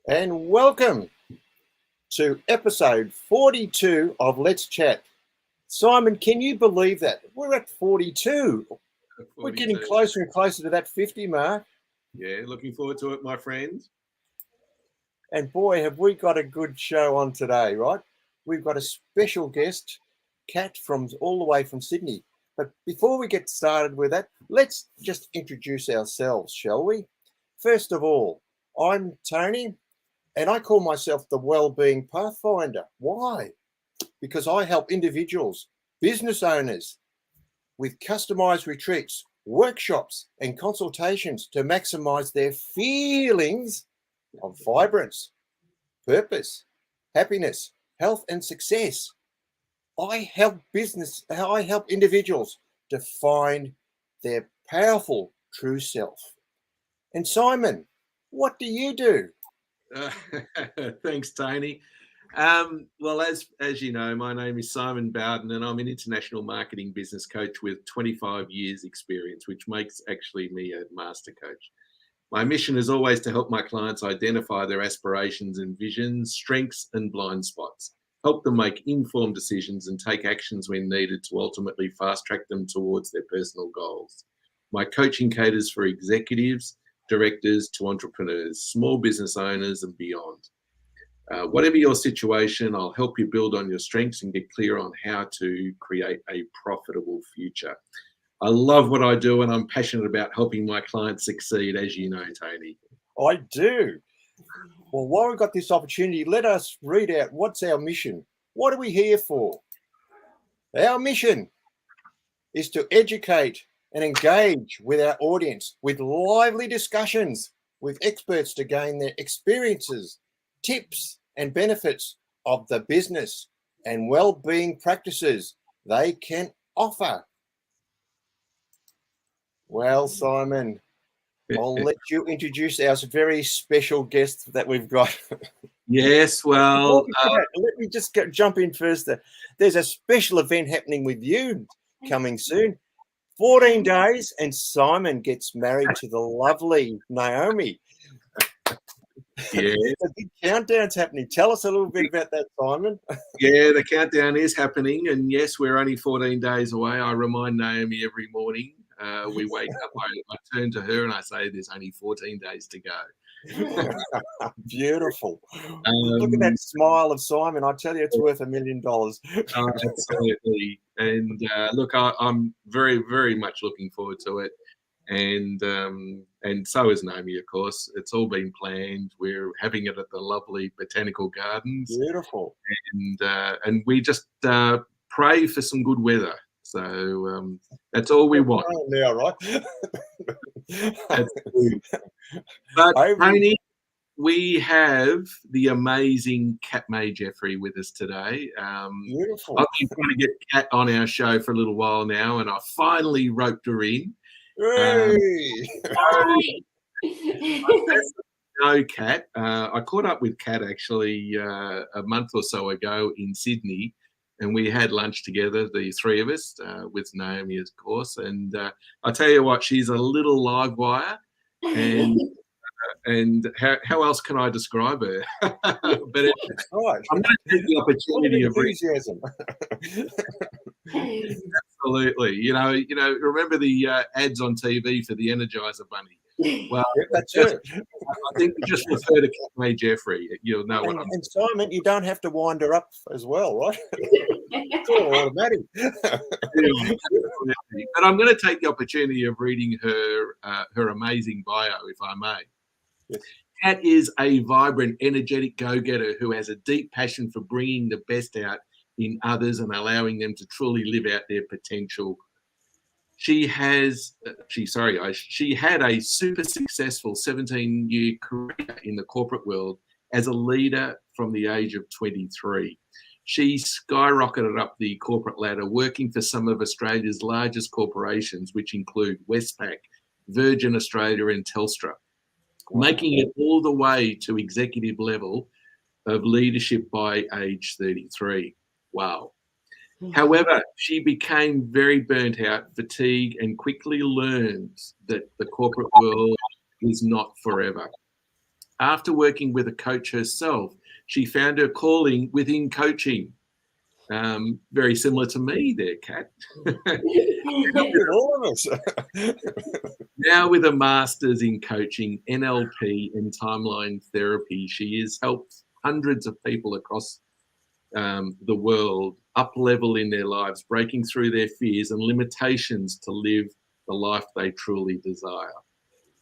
and welcome to episode 42 of Let's Chat. Simon, can you believe that? We're at 42. We're getting closer and closer to that 50 mark. Yeah, looking forward to it, my friend. And boy, have we got a good show on today, right? We've got a special guest, Kat, from all the way from Sydney. But before we get started with that, let's just introduce ourselves, shall we? First of all, I'm Tony, and I call myself the Wellbeing Pathfinder. Why? Because I help individuals, business owners, with customized retreats, workshops, and consultations to maximize their feelings of vibrance, purpose, happiness, health, and success. I help individuals to find their powerful true self. And Simon, what do you do? Thanks, Tony. Well, as you know, my name is Simon Bowden, and I'm an international marketing business coach with 25 years experience, which makes actually me a master coach. My mission is always to help my clients identify their aspirations and visions, strengths and blind spots, help them make informed decisions and take actions when needed to ultimately fast track them towards their personal goals. My coaching caters for executives, directors to entrepreneurs, small business owners and beyond. Whatever your situation, I'll help you build on your strengths and get clear on how to create a profitable future. I love what I do and I'm passionate about helping my clients succeed, as you know, Tony. I do. Well, while we've got this opportunity, let us read out what's our mission. What are we here for? Our mission is to educate and engage with our audience with lively discussions with experts to gain their experiences, tips and benefits of the business and well-being practices they can offer. Well, Simon, I'll let you introduce our very special guest that we've got. Yes, well... let me just jump in first. There's a special event happening with you coming soon. 14 days and Simon gets married to the lovely Naomi. Yeah. A big countdown's happening. Tell us a little bit about that, Simon. Yeah, the countdown is happening. And yes, we're only 14 days away. I remind Naomi every morning. We wake up, I turn to her and I say, there's only 14 days to go. Beautiful. Look at that smile of Simon. I tell you, it's worth $1 million. Absolutely. And look, I'm very, very much looking forward to it. And so is Naomi, of course. It's all been planned. We're having it at the lovely Botanical Gardens. Beautiful. And we just pray for some good weather. So that's all we want. Now, right? But Tony, we have the amazing Kat Jeffery with us today. Beautiful. I've been trying to get Kat on our show for a little while now, and I finally roped her in. No, Kat. I caught up with Kat actually a month or so ago in Sydney, and we had lunch together, the three of us, with Naomi, of course. And I tell you what, she's a little live wire, and how else can I describe her? But I'm going to take the opportunity of enthusiasm. Absolutely. You know, remember the ads on TV for the Energizer Bunny? Well, yep, that's it. I think just refer to Kat Jeffery. You'll know what I'm saying. And Simon, you don't have to wind her up as well, right? It's all automatic. But I'm going to take the opportunity of reading her amazing bio, if I may. Yes. Kat is a vibrant, energetic go-getter who has a deep passion for bringing the best out in others and allowing them to truly live out their potential. She had a super successful 17-year career in the corporate world as a leader from the age of 23. She skyrocketed up the corporate ladder, working for some of Australia's largest corporations, which include Westpac, Virgin Australia and Telstra, making it all the way to executive level of leadership by age 33. Wow. However, she became very burnt out, fatigued, and quickly learned that the corporate world is not forever. After working with a coach herself, she found her calling within coaching. Very similar to me there, Kat. All of us. Now with a master's in coaching, NLP and timeline therapy, she has helped hundreds of people across the world up-level in their lives, breaking through their fears and limitations to live the life they truly desire.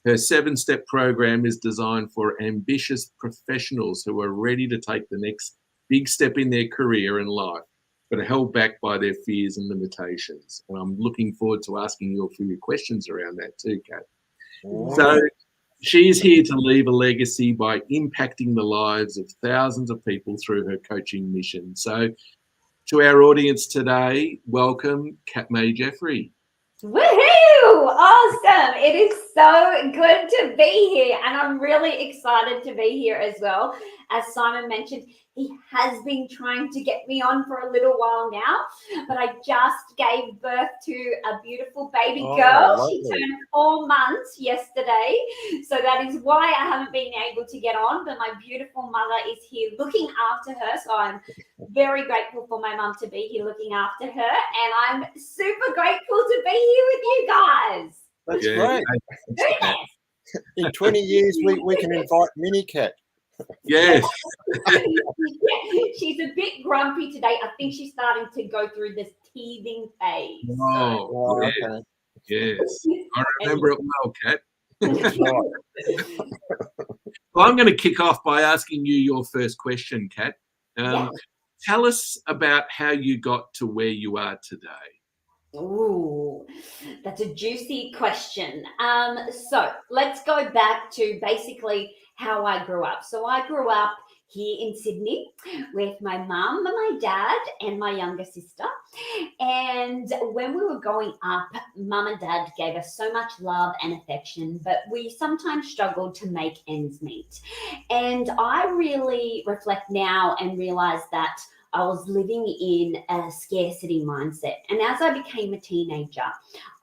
Her 7-step program is designed for ambitious professionals who are ready to take the next big step in their career and life, but are held back by their fears and limitations. And I'm looking forward to asking you a few questions around that too, Kat. So she is here to leave a legacy by impacting the lives of thousands of people through her coaching mission. So to our audience today, welcome Kat Jeffery. Woohoo! Awesome. It is so good to be here, and I'm really excited to be here as well. As Simon mentioned, he has been trying to get me on for a little while now, but I just gave birth to a beautiful baby girl. Lovely. She turned 4 months yesterday, so that is why I haven't been able to get on, but my beautiful mother is here looking after her, so I'm very grateful for my mum to be here looking after her, and I'm super grateful to be here with you guys. That's great. In 20 years, we can invite Mini Kat. Yes. She's a bit grumpy today. I think she's starting to go through this teething phase. Oh, yes. Okay. Yes. I remember it well, Kat. Right. Well, I'm going to kick off by asking you your first question, Kat. Tell us about how you got to where you are today. Ooh, that's a juicy question. So let's go back to basically how I grew up. So I grew up here in Sydney with my mum, my dad, and my younger sister. And when we were growing up, mum and dad gave us so much love and affection, but we sometimes struggled to make ends meet. And I really reflect now and realize that I was living in a scarcity mindset. And as I became a teenager,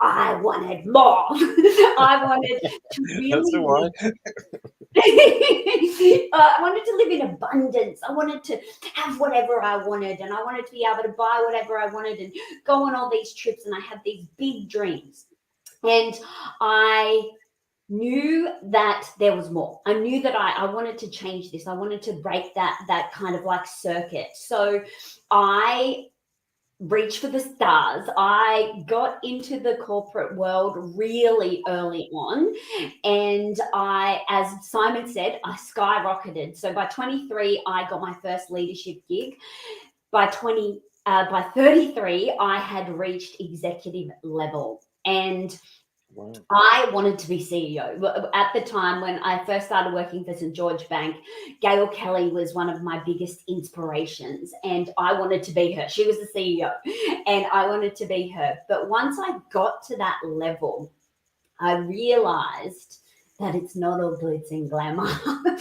I wanted more. I wanted to really That's the way. I wanted to live in abundance. I wanted to have whatever I wanted, and I wanted to be able to buy whatever I wanted and go on all these trips, and I had these big dreams. And I knew that there was more. I knew that I wanted to change this. I wanted to break that kind of like circuit. So I reached for the stars. I got into the corporate world really early on, and as Simon said, I skyrocketed. So by 23, I got my first leadership gig. By 33, I had reached executive level, and Wow. I wanted to be CEO. At the time when I first started working for St. George Bank, Gail Kelly was one of my biggest inspirations, and I wanted to be her. She was the CEO, and I wanted to be her. But once I got to that level, I realized that it's not all glitz and glamour.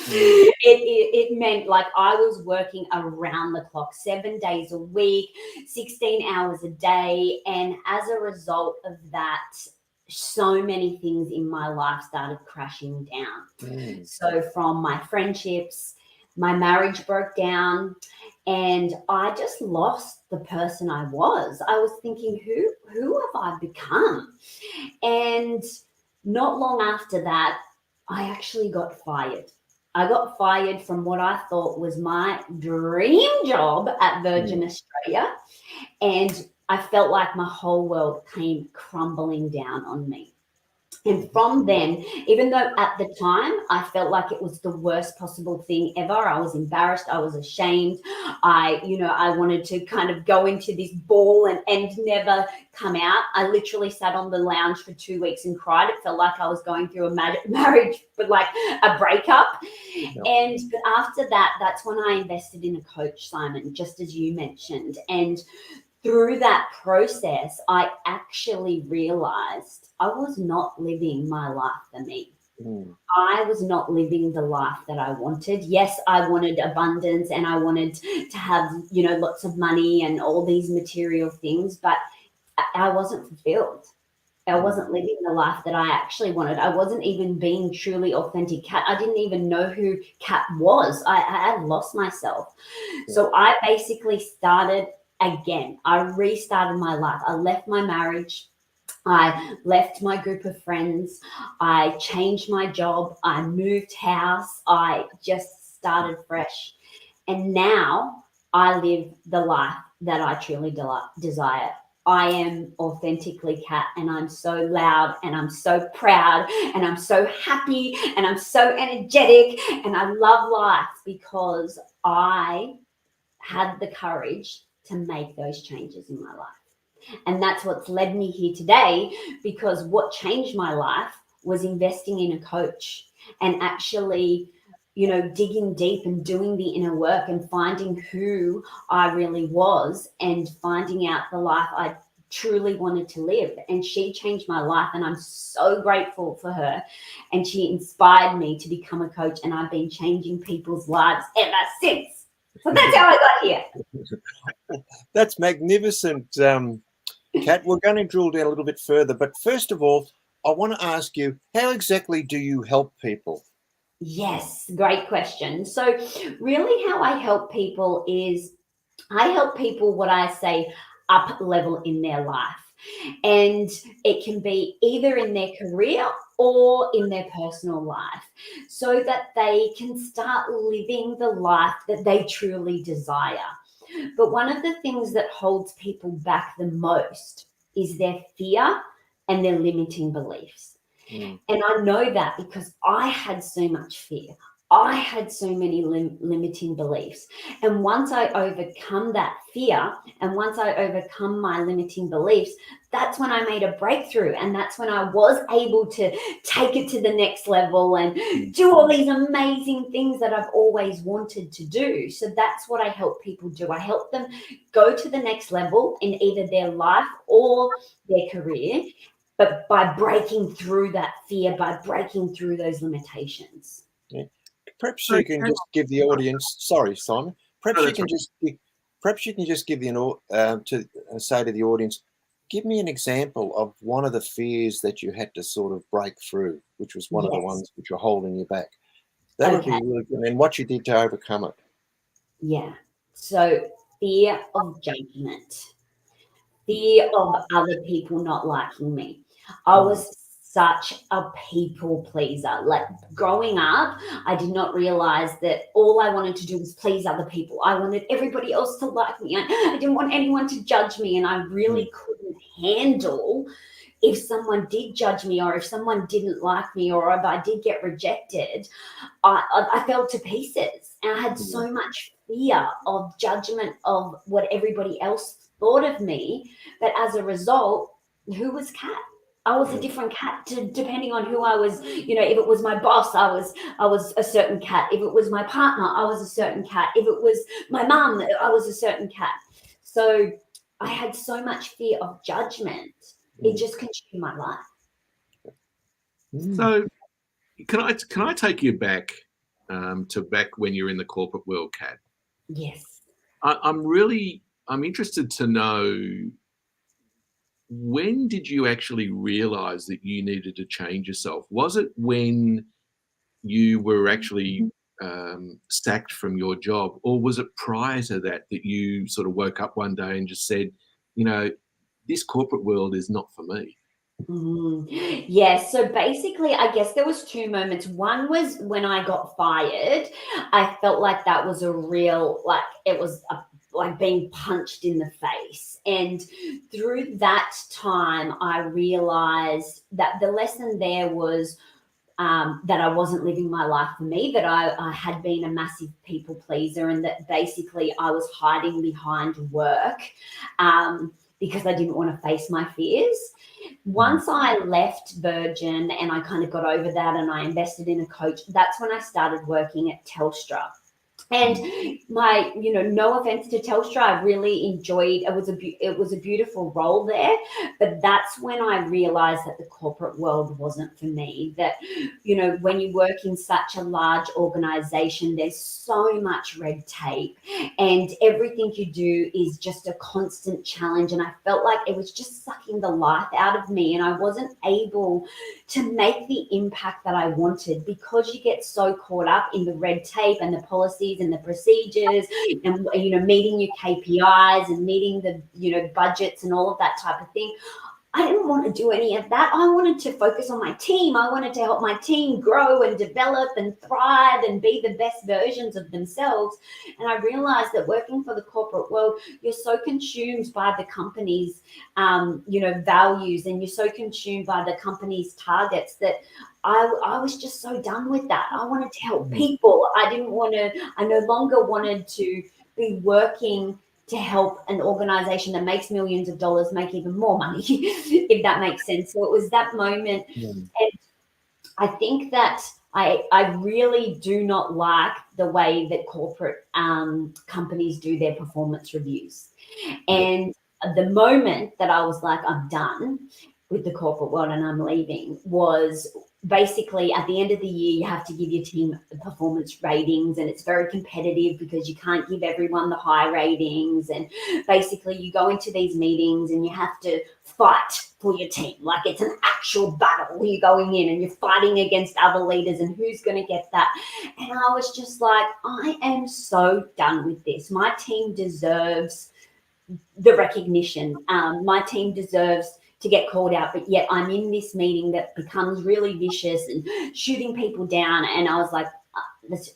It meant like I was working around the clock, 7 days a week, 16 hours a day. And as a result of that, so many things in my life started crashing down. So from my friendships, my marriage broke down, and I just lost the person I was. I was thinking, who have I become? And not long after that, I actually got fired. I got fired from what I thought was my dream job at Virgin Australia, and I felt like my whole world came crumbling down on me. And from then, even though at the time I felt like it was the worst possible thing ever, I was embarrassed, I was ashamed, I wanted to kind of go into this ball and never come out. I literally sat on the lounge for 2 weeks and cried. It felt like I was going through a marriage, but like a breakup. And but after that, that's when I invested in a coach, Simon, just as you mentioned. And through that process, I actually realized I was not living my life for me. I was not living the life that I wanted. Yes, I wanted abundance and I wanted to have, lots of money and all these material things, but I wasn't fulfilled. I wasn't living the life that I actually wanted. I wasn't even being truly authentic Kat. I didn't even know who Kat was. I had lost myself. So I basically started again. I restarted my life. I left my marriage. I left my group of friends. I changed my job. I moved house. I just started fresh. And now I live the life that I truly desire. I am authentically Kat, and I'm so loud, and I'm so proud, and I'm so happy, and I'm so energetic, and I love life because I had the courage to make those changes in my life. And that's what's led me here today, because what changed my life was investing in a coach and actually, digging deep and doing the inner work and finding who I really was and finding out the life I truly wanted to live. And she changed my life, and I'm so grateful for her. And she inspired me to become a coach, and I've been changing people's lives ever since. So that's how I got here. That's magnificent, Kat. We're going to drill down a little bit further, but first of all, I want to ask you, how exactly do you help people? Yes, great question. So really how I help people is I help people, what I say, up level in their life. And it can be either in their career or in their personal life, so that they can start living the life that they truly desire. But one of the things that holds people back the most is their fear and their limiting beliefs. And I know that because I had so much fear. I had so many limiting beliefs. And once I overcome that fear, and once I overcome my limiting beliefs, that's when I made a breakthrough. And that's when I was able to take it to the next level and do all these amazing things that I've always wanted to do. So that's what I help people do. I help them go to the next level in either their life or their career, but by breaking through that fear, by breaking through those limitations. Yeah. Perhaps you can just give the audience. Sorry, Simon. Perhaps you can just give say to the audience, give me an example of one of the fears that you had to sort of break through, which was one of the ones which were holding you back. That would be really good. And what you did to overcome it. Yeah. So fear of judgment, fear of other people not liking me. I was such a people pleaser. Like growing up, I did not realize that all I wanted to do was please other people. I wanted everybody else to like me. I didn't want anyone to judge me, and I really couldn't handle if someone did judge me, or if someone didn't like me, or if I did get rejected. I fell to pieces, and I had so much fear of judgment of what everybody else thought of me. But as a result, who was Kat? I was a different Kat depending on who I was. If it was my boss, I was a certain Kat. If it was my partner, I was a certain Kat. If it was my mum, I was a certain Kat. So I had so much fear of judgment. It just consumed my life. So can I take you back to back when you're in the corporate world, Kat? Yes. I'm interested to know, when did you actually realize that you needed to change yourself? Was it when you were actually sacked from your job, or was it prior to that you sort of woke up one day and just said, this corporate world is not for me? Yeah, so basically, I guess there was two moments. One was when I got fired. I felt like that was a real, like being punched in the face. And through that time, I realized that the lesson there was that I wasn't living my life for me, that I had been a massive people pleaser, and that basically I was hiding behind work because I didn't want to face my fears. Once I left Virgin and I kind of got over that and I invested in a coach, that's when I started working at Telstra. And my, no offense to Telstra, I really enjoyed. It was a beautiful role there, but that's when I realized that the corporate world wasn't for me. That, when you work in such a large organization, there's so much red tape, and everything you do is just a constant challenge. And I felt like it was just sucking the life out of me, and I wasn't able to make the impact that I wanted, because you get so caught up in the red tape and the policies and the procedures, and meeting your KPIs and meeting the budgets and all of that type of thing. I didn't want to do any of that. I wanted to focus on my team. I wanted to help my team grow and develop and thrive and be the best versions of themselves. And I realized that working for the corporate world, you're so consumed by the company's, values, and you're so consumed by the company's targets that I was just so done with that. I wanted to help people. I no longer wanted to be working to help an organization that makes millions of dollars make even more money, if that makes sense. So it was that moment. And I think that I really do not like the way that corporate companies do their performance reviews. And the moment that I was like, I'm done with the corporate world and I'm leaving, was basically at the end of the year, you have to give your team performance ratings, and it's very competitive because you can't give everyone the high ratings. And basically you go into these meetings and you have to fight for your team. Like it's an actual battle. You're going in and you're fighting against other leaders and who's going to get that. And I was just like, I am so done with this. My team deserves the recognition. My team deserves to get called out, but yet I'm in this meeting that becomes really vicious and shooting people down. And I was like,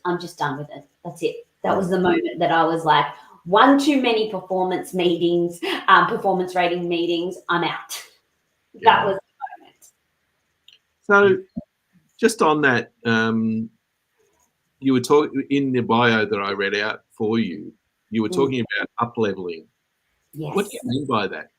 I'm just done with it. That's it. That was the moment that I was like, one too many performance meetings, performance rating meetings, I'm out. That was the So moment. just on that, you were talking in the bio that I read out for you, you were talking about up-leveling. Yes. What do you mean by that?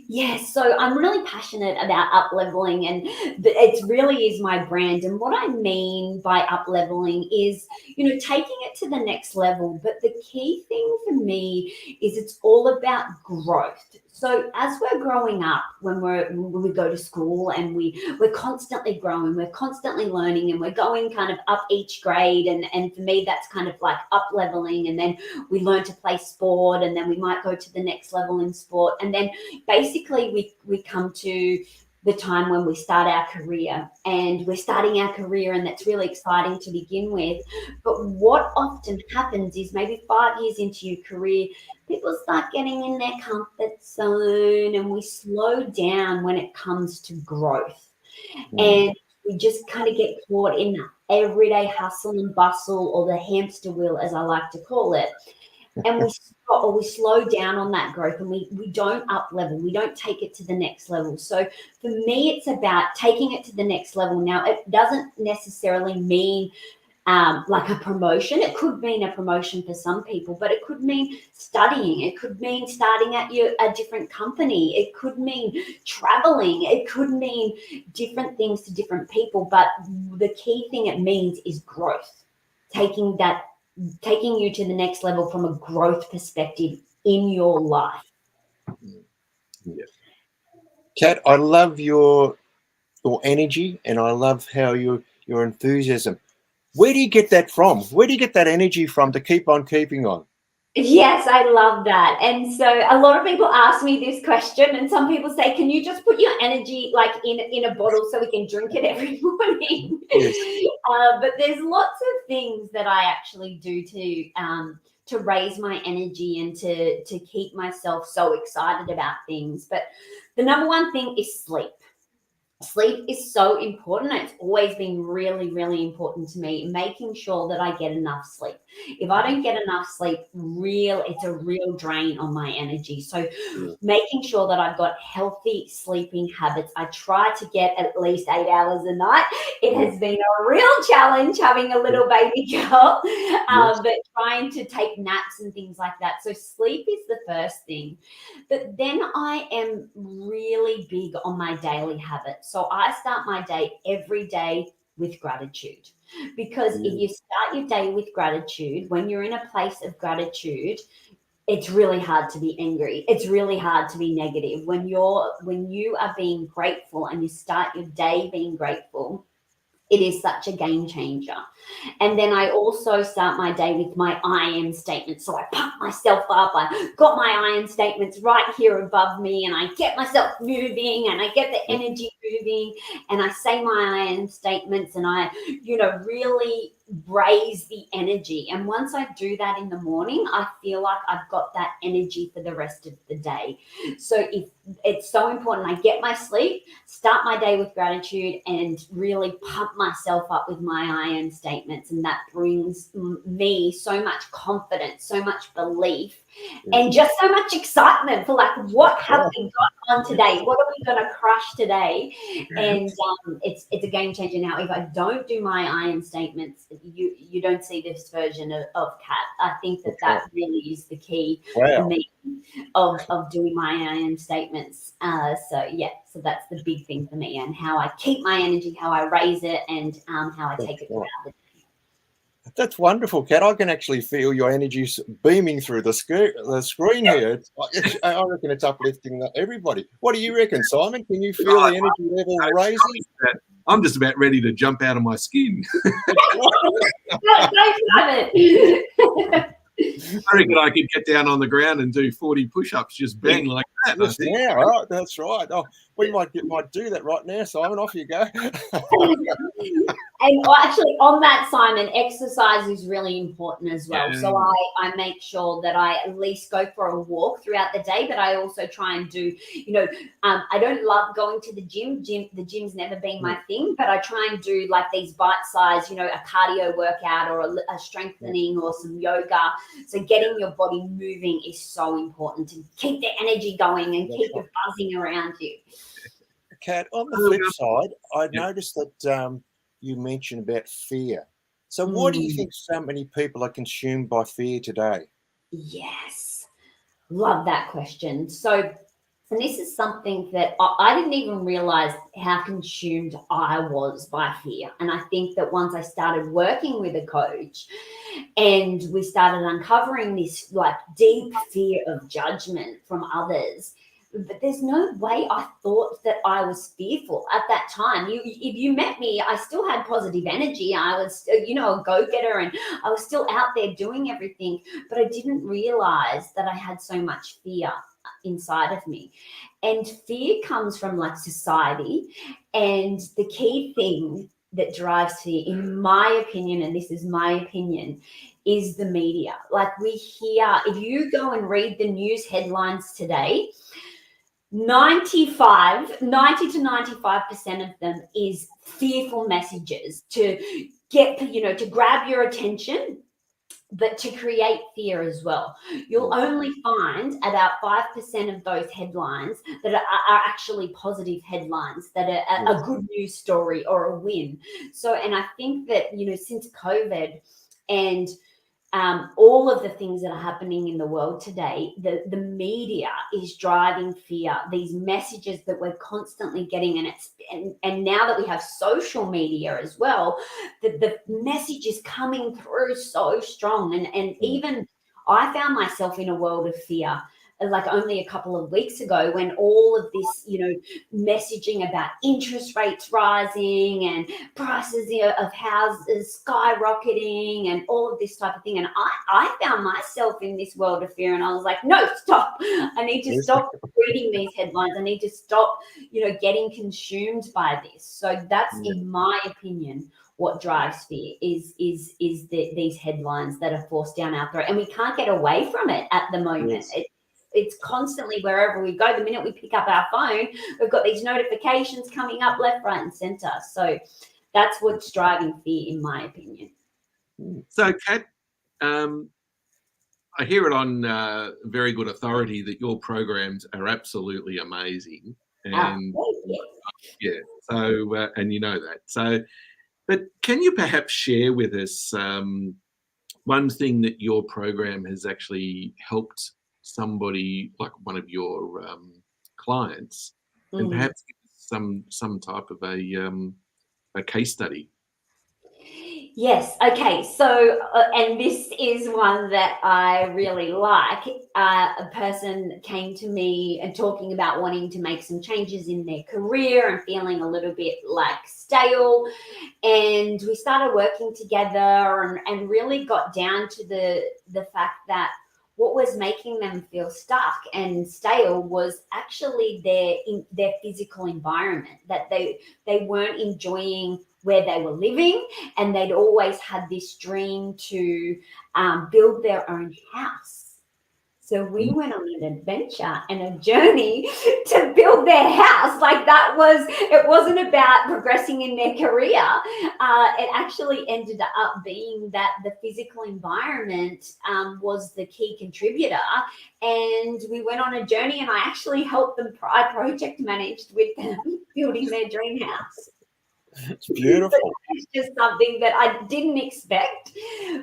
Yes, so I'm really passionate about up leveling, and it really is my brand. And what I mean by up leveling is, taking it to the next level. But the key thing for me is it's all about growth. So as we're growing up, when we go to school and we're constantly growing, we're constantly learning, and we're going kind of up each grade. And for me, that's kind of like up leveling. And then we learn to play sport, and then we might go to the next level in sport. And then basically we come to the time when we start our career, and we're starting our career, and that's really exciting to begin with. But what often happens is maybe 5 years into your career, people start getting in their comfort zone, and we slow down when it comes to growth. And we just kind of get caught in everyday hustle and bustle, or the hamster wheel, as I like to call it. And we slow down on that growth, and we don't up level. We don't take it to the next level. So for me, it's about taking it to the next level. Now, it doesn't necessarily mean like a promotion. It could mean a promotion for some people, but it could mean studying. It could mean starting at a different company. It could mean traveling. It could mean different things to different people. But the key thing it means is growth, taking you to the next level from a growth perspective in your life. Kat, I love your energy, and I love how your enthusiasm. Where do you get that from? Where do you get that energy from to keep on keeping on? Yes, I love that. And so a lot of people ask me this question, and some people say, can you just put your energy like in a bottle so we can drink it every morning? Yes. But there's lots of things that I actually do to raise my energy and to keep myself so excited about things. But the number one thing is sleep. Sleep is so important. It's always been really, really important to me, making sure that I get enough sleep. If I don't get enough sleep, it's a real drain on my energy. So making sure that I've got healthy sleeping habits. I try to get at least 8 hours a night. It has been a real challenge having a little baby girl, but trying to take naps and things like that. So sleep is the first thing. But then I am really big on my daily habits. So I start my day every day with gratitude. Because if you start your day with gratitude, when you're in a place of gratitude, it's really hard to be angry. It's really hard to be negative. When you are being grateful and you start your day being grateful, it is such a game changer. And then I also start my day with my I am statement. So I pump myself up. I got my I am statements right here above me, and I get myself moving, and I get the energy moving, and I say my I am statements, and I, really raise the energy. And once I do that in the morning, I feel like I've got that energy for the rest of the day. So if it's so important, I get my sleep, start my day with gratitude, and really pump myself up with my I am statements. And that brings me so much confidence, so much belief, and just so much excitement for like, what have we got on today? What are we going to crush today? And it's a game changer. Now, if I don't do my I am statements, you don't see this version of Kat. I think that really is the key for me of doing my I am statements. So that's the big thing for me, and how I keep my energy, how I raise it, and how I take it throughout the day. That's wonderful, Kat. I can actually feel your energy beaming through the screen here. I reckon it's uplifting everybody. What do you reckon, Simon? Can you feel the energy level raising? I'm just about ready to jump out of my skin. I reckon I could get down on the ground and do 40 push-ups, just bang like that. Yes, right, that's right. Oh, we might do that right now, Simon. Off you go. And actually, on that, Simon, exercise is really important as well. So I make sure that I at least go for a walk throughout the day, but I also try and do, I don't love going to the gym. The gym's never been my thing, but I try and do like these bite-sized, a cardio workout or a strengthening or some yoga. So getting your body moving is so important to keep the energy going and keep you buzzing around you. Kat, on the flip side, I noticed that you mentioned about fear. So why do you think so many people are consumed by fear today? Yes. Love that question. So, and this is something that I didn't even realize how consumed I was by fear. And I think that once I started working with a coach and we started uncovering this like deep fear of judgment from others, but there's no way I thought that I was fearful at that time. If you met me, I still had positive energy. I was, a go-getter, and I was still out there doing everything, but I didn't realize that I had so much fear inside of me. And fear comes from like society. And the key thing that drives fear, in my opinion, and this is my opinion, is the media. Like we hear, if you go and read the news headlines today, 90 to 95% of them is fearful messages to get, to grab your attention, but to create fear as well. You'll only find about 5% of those headlines that are actually positive headlines, that are a good news story or a win. So, and I think that, since COVID and all of the things that are happening in the world today, the media is driving fear, these messages that we're constantly getting, and now that we have social media as well, the message is coming through so strong. And even I found myself in a world of fear like only a couple of weeks ago, when all of this, messaging about interest rates rising and prices of houses skyrocketing and all of this type of thing. And I found myself in this world of fear, and I was like, no, stop. I need to stop reading these headlines. I need to stop, getting consumed by this. So that's, in my opinion, what drives fear is these headlines that are forced down our throat, and we can't get away from it at the moment. It's constantly wherever we go. The minute we pick up our phone, we've got these notifications coming up left, right, and center. So that's what's driving fear, in my opinion. So, Kat, I hear it on very good authority that your programs are absolutely amazing. And so, and you know that. So, but can you perhaps share with us one thing that your program has actually helped somebody, like one of your clients, and perhaps give us some type of a case study? Yes. Okay. So, and this is one that I really like. A person came to me and talking about wanting to make some changes in their career and feeling a little bit like stale. And we started working together and really got down to the fact that what was making them feel stuck and stale was actually their physical environment, that they weren't enjoying where they were living, and they'd always had this dream to build their own house. So we went on an adventure and a journey to build their house. Like it wasn't about progressing in their career. It actually ended up being that the physical environment was the key contributor. And we went on a journey, and I actually helped them. I project managed with them building their dream house. It's beautiful. It's just something that I didn't expect,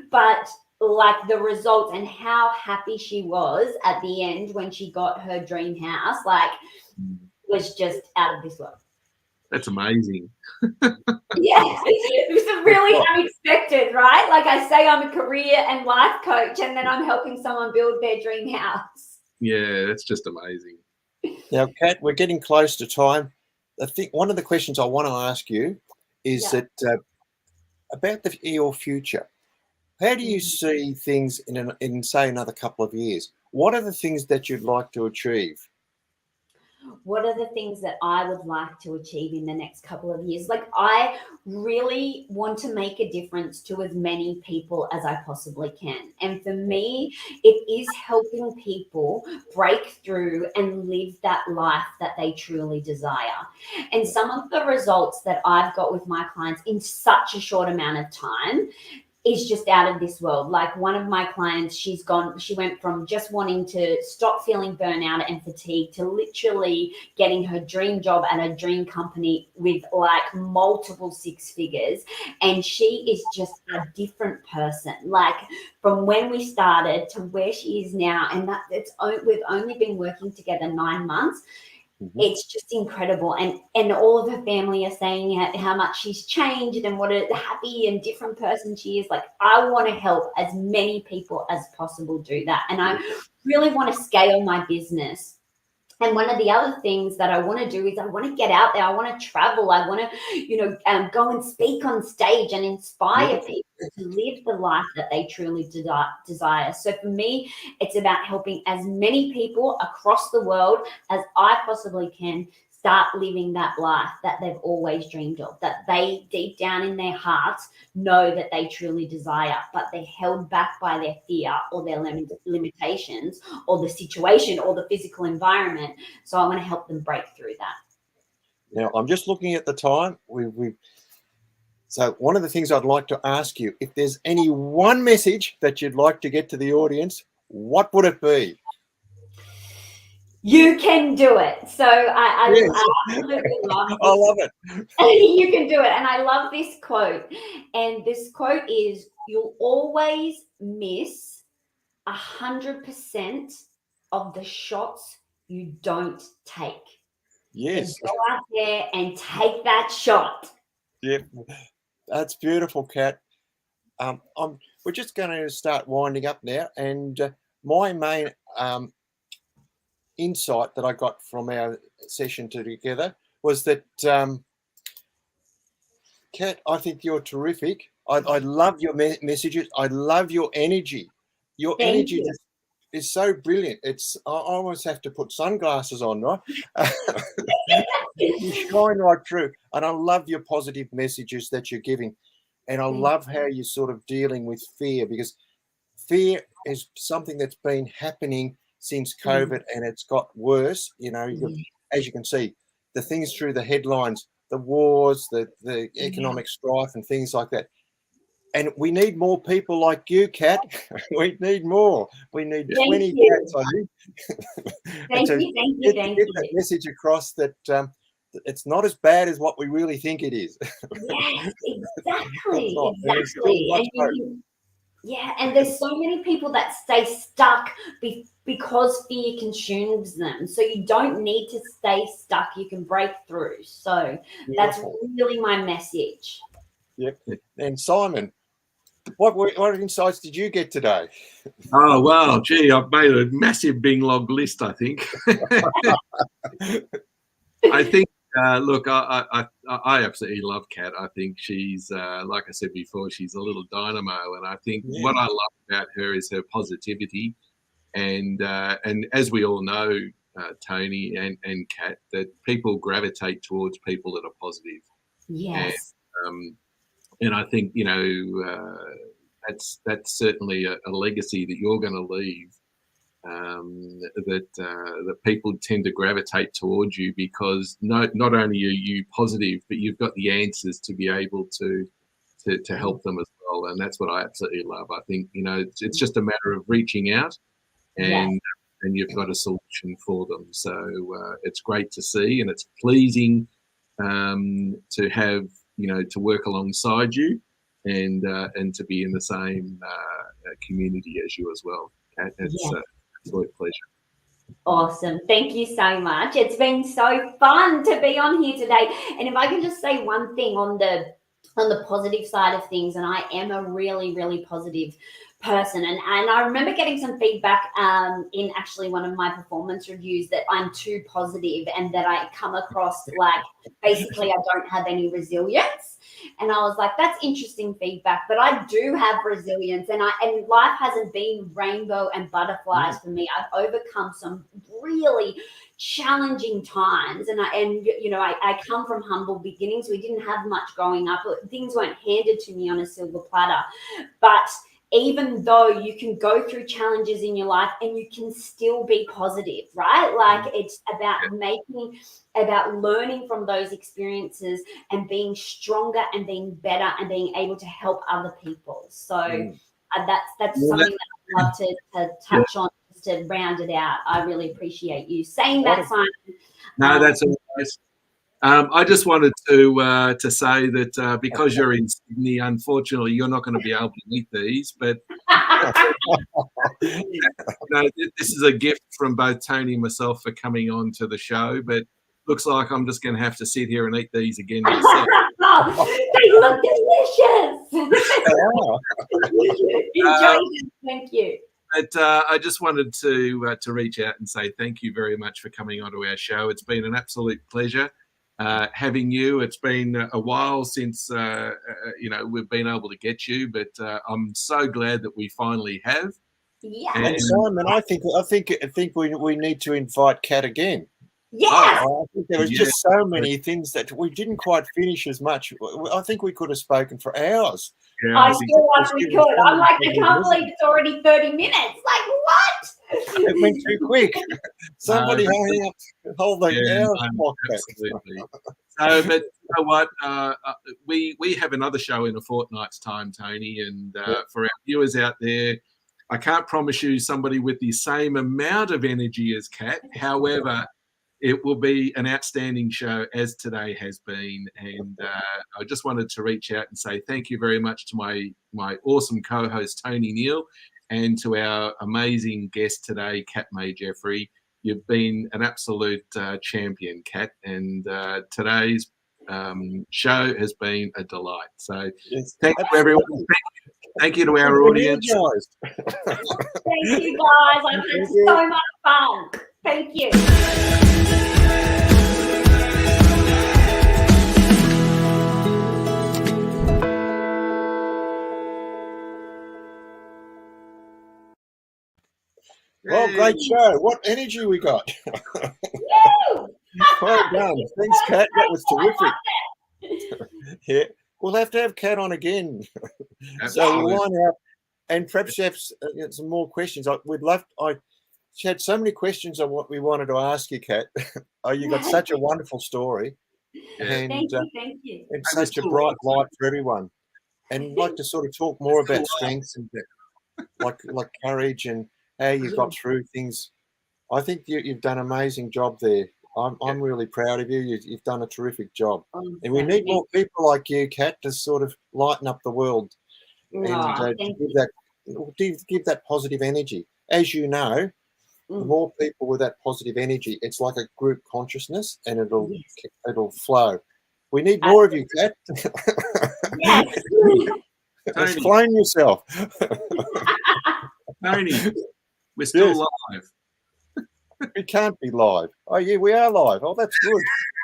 but like the results and how happy she was at the end when she got her dream house, like, was just out of this world. That's amazing. Yeah, it was really unexpected, right? Like I say, I'm a career and life coach, and then I'm helping someone build their dream house. Yeah, that's just amazing. Now, Kat, we're getting close to time. I think one of the questions I want to ask you is that about your future. How do you see things in say another couple of years? What are the things that you'd like to achieve? What are the things that I would like to achieve in the next couple of years? Like, I really want to make a difference to as many people as I possibly can. And for me, it is helping people break through and live that life that they truly desire. And some of the results that I've got with my clients in such a short amount of time is just out of this world. Like one of my clients, she went from just wanting to stop feeling burnout and fatigue to literally getting her dream job at a dream company with like multiple six figures. And she is just a different person, like from when we started to where she is now. And we've only been working together 9 months. It's just incredible, and all of her family are saying how much she's changed and what a happy and different person she is. Like, I want to help as many people as possible do that, and I really want to scale my business. And one of the other things that I want to do is I want to get out there. I want to travel. I want to, go and speak on stage and inspire people to live the life that they truly desire. So for me, it's about helping as many people across the world as I possibly can start living that life that they've always dreamed of, that they deep down in their hearts know that they truly desire, but they're held back by their fear or their limitations or the situation or the physical environment. So I want to help them break through that. Now, I'm just looking at the time. So one of the things I'd like to ask you, if there's any one message that you'd like to get to the audience, what would it be? You can do it. So I absolutely love this. I love it. You can do it. And I love this quote. And this quote is, you'll always miss 100% of the shots you don't take. Yes. So go out there and take that shot. Yeah, that's beautiful, Kat. We're just going to start winding up now. And my main insight that I got from our session together was that, Kat, I think you're terrific. I love your messages. I love your energy. Your energy is so brilliant. I almost have to put sunglasses on, right? You shine right through. And I love your positive messages that you're giving. And I love how you're sort of dealing with fear, because fear is something that's been happening since COVID, and it's got worse. As you can see, the things through the headlines, the wars, the economic strife and things like that. And we need more people like you, Kat. We need more. We need 20 Kats, I think. Thank you. Get that message across that it's not as bad as what we really think it is. Yes, exactly. And there's so many people that stay stuck because fear consumes them. So you don't need to stay stuck. You can break through. So that's really my message. Yep. And Simon, What insights did you get today? Oh, wow. Gee, I've made a massive Bing log list, I think. I think, look, I absolutely love Kat. I think she's, like I said before, she's a little dynamo. And I think what I love about her is her positivity. And as we all know, Tony and Kat, that people gravitate towards people that are positive. Yes. And I think, that's certainly a legacy that you're going to leave. That people tend to gravitate towards you because not only are you positive, but you've got the answers to be able to help them as well. And that's what I absolutely love. I think, it's just a matter of reaching out and you've got a solution for them. So it's great to see, and it's pleasing to have, to work alongside you and to be in the same community as you as well. It's absolute pleasure. Awesome. Thank you so much. It's been so fun to be on here today. And if I can just say one thing on the positive side of things, and I am a really, really positive person. And I remember getting some feedback in actually one of my performance reviews that I'm too positive and that I come across like basically I don't have any resilience. And I was like, that's interesting feedback, but I do have resilience, and life hasn't been rainbow and butterflies for me. I've overcome some really challenging times, and I come from humble beginnings. We didn't have much growing up. Things weren't handed to me on a silver platter, but even though you can go through challenges in your life and you can still be positive, right? Like it's about learning from those experiences and being stronger and being better and being able to help other people. So that's something that I'd love to touch on just to round it out. I really appreciate you saying that, Simon. No, that's all right. I just wanted to say that because you're in Sydney, unfortunately, you're not going to be able to eat these. But this is a gift from both Tony and myself for coming on to the show. But looks like I'm just going to have to sit here and eat these again myself. They look delicious. Enjoy them. Thank you. But I just wanted to reach out and say thank you very much for coming onto our show. It's been an absolute pleasure having you. It's been a while since we've been able to get you, but I'm so glad that we finally have. Yeah. And Simon, I think we need to invite Kat again. Yeah. I think there was just so many things that we didn't quite finish as much. I think we could have spoken for hours. Yeah, I feel like we could. I'm like, I can't believe it's already 30 minutes. Like, what? It went too quick. Somebody hold the clock back. Absolutely. So, but you know what? We have another show in a fortnight's time, Tony, and for our viewers out there, I can't promise you somebody with the same amount of energy as Kat. However, it will be an outstanding show, as today has been. And I just wanted to reach out and say thank you very much to my awesome co-host, Tony Neal, and to our amazing guest today, Kat Jeffery. You've been an absolute champion, Kat, and today's show has been a delight. So thank you, everyone. Thank you to our audience. Thank you, guys. I've had so much fun. Thank you. Well, great show. What energy we got. Well done. Thanks, Kat. That was terrific. Yeah. We'll have to have Kat on again. So we'll line up and perhaps have some more questions. She had so many questions on what we wanted to ask you, Kat. You got such a wonderful story. And thank you. And such a bright light for everyone. And I'd like to sort of talk more about strengths and like courage and how you got through things. I think you've done an amazing job there. I'm really proud of you. You've done a terrific job. And we need more people like you, Kat, to sort of lighten up the world and give that positive energy. As you know, the more people with that positive energy, it's like a group consciousness, and it'll flow. We need more of you, Kat. Yes. Just Tony, flown yourself. Tony, we're still Yes. live. We can't be live. Oh, yeah, we are live. Oh, that's good.